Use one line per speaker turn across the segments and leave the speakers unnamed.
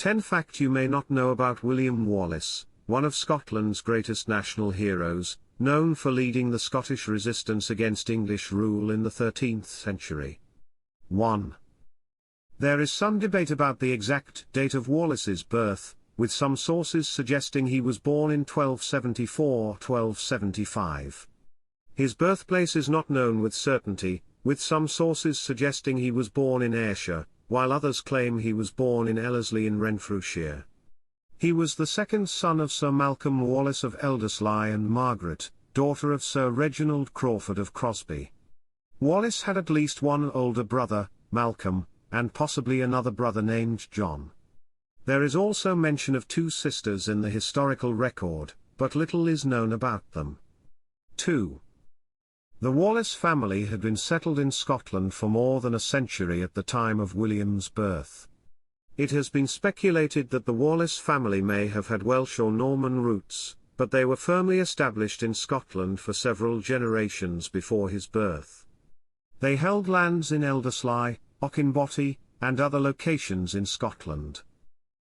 10 Fact you may not know about William Wallace, one of Scotland's greatest national heroes, known for leading the Scottish resistance against English rule in the 13th century. 1. There is some debate about the exact date of Wallace's birth, with some sources suggesting he was born in 1274-1275. His birthplace is not known with certainty, with some sources suggesting he was born in Ayrshire, while others claim he was born in Ellerslie in Renfrewshire. He was the second son of Sir Malcolm Wallace of Elderslie and Margaret, daughter of Sir Reginald Crawford of Crosby. Wallace had at least one older brother, Malcolm, and possibly another brother named John. There is also mention of 2 sisters in the historical record, but little is known about them. 2. The Wallace family had been settled in Scotland for more than a century at the time of William's birth. It has been speculated that the Wallace family may have had Welsh or Norman roots, but they were firmly established in Scotland for several generations before his birth. They held lands in Elderslie, Auchinbotty, and other locations in Scotland.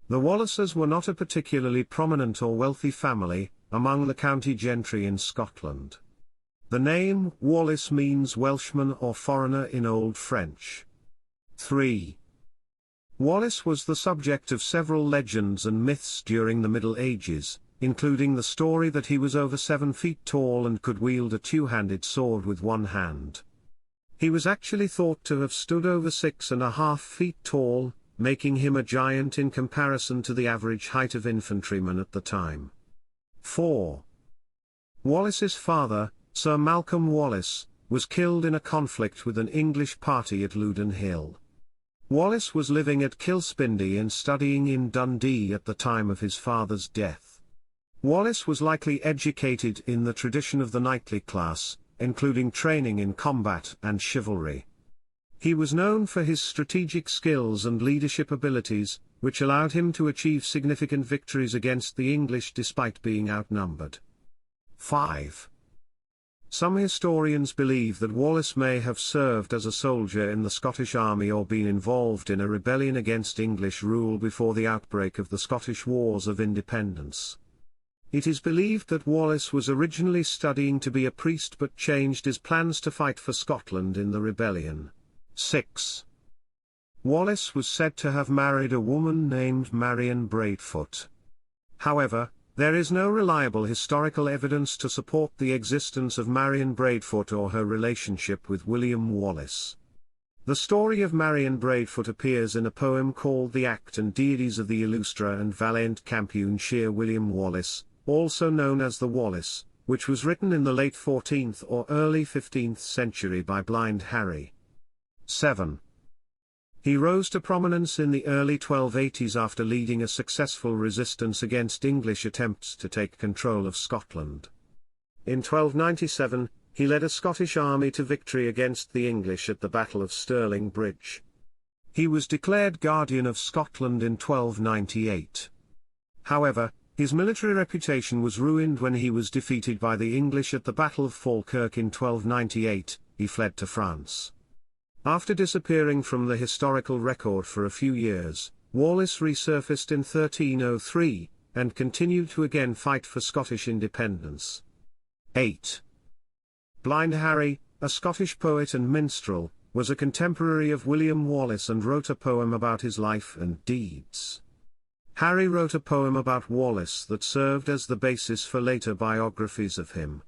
The Wallaces were not a particularly prominent or wealthy family among the county gentry in Scotland. The name Wallace means Welshman or foreigner in Old French. 3. Wallace was the subject of several legends and myths during the Middle Ages, including the story that he was over 7 feet tall and could wield a 2-handed sword with one hand. He was actually thought to have stood over 6.5 feet tall, making him a giant in comparison to the average height of infantrymen at the time. 4. Wallace's father, Sir Malcolm Wallace, was killed in a conflict with an English party at Loudon Hill. Wallace was living at Kilspindie and studying in Dundee at the time of his father's death. Wallace was likely educated in the tradition of the knightly class, including training in combat and chivalry. He was known for his strategic skills and leadership abilities, which allowed him to achieve significant victories against the English despite being outnumbered. 5. Some historians believe that Wallace may have served as a soldier in the Scottish army or been involved in a rebellion against English rule before the outbreak of the Scottish Wars of Independence. It is believed that Wallace was originally studying to be a priest but changed his plans to fight for Scotland in the rebellion. 6. Wallace was said to have married a woman named Marion Braveheart. However, there is no reliable historical evidence to support the existence of Marion Braveheart or her relationship with William Wallace. The story of Marion Braveheart appears in a poem called The Act and Deities of the Illustre and Valiant Campion Sheer William Wallace, also known as the Wallace, which was written in the late 14th or early 15th century by Blind Harry. 7. He rose to prominence in the early 1280s after leading a successful resistance against English attempts to take control of Scotland. In 1297, he led a Scottish army to victory against the English at the Battle of Stirling Bridge. He was declared Guardian of Scotland in 1298. However, his military reputation was ruined when he was defeated by the English at the Battle of Falkirk in 1298, he fled to France. After disappearing from the historical record for a few years, Wallace resurfaced in 1303, and continued to again fight for Scottish independence. 8. Blind Harry, a Scottish poet and minstrel, was a contemporary of William Wallace and wrote a poem about his life and deeds. Harry wrote a poem about Wallace that served as the basis for later biographies of him.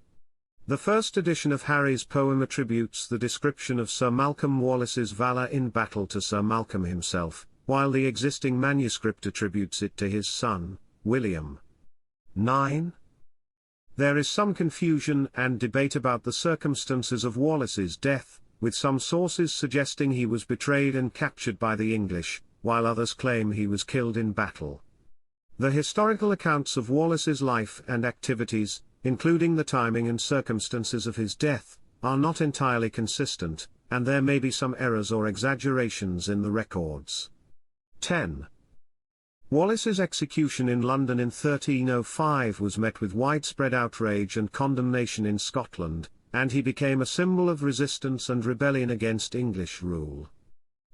The first edition of Harry's poem attributes the description of Sir Malcolm Wallace's valour in battle to Sir Malcolm himself, while the existing manuscript attributes it to his son, William. 9. There is some confusion and debate about the circumstances of Wallace's death, with some sources suggesting he was betrayed and captured by the English, while others claim he was killed in battle. The historical accounts of Wallace's life and activities, including the timing and circumstances of his death, are not entirely consistent, and there may be some errors or exaggerations in the records. 10. Wallace's execution in London in 1305 was met with widespread outrage and condemnation in Scotland, and he became a symbol of resistance and rebellion against English rule.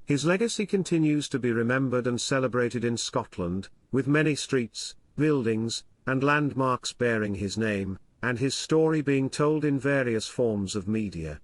His legacy continues to be remembered and celebrated in Scotland, with many streets, buildings, and landmarks bearing his name, and his story being told in various forms of media.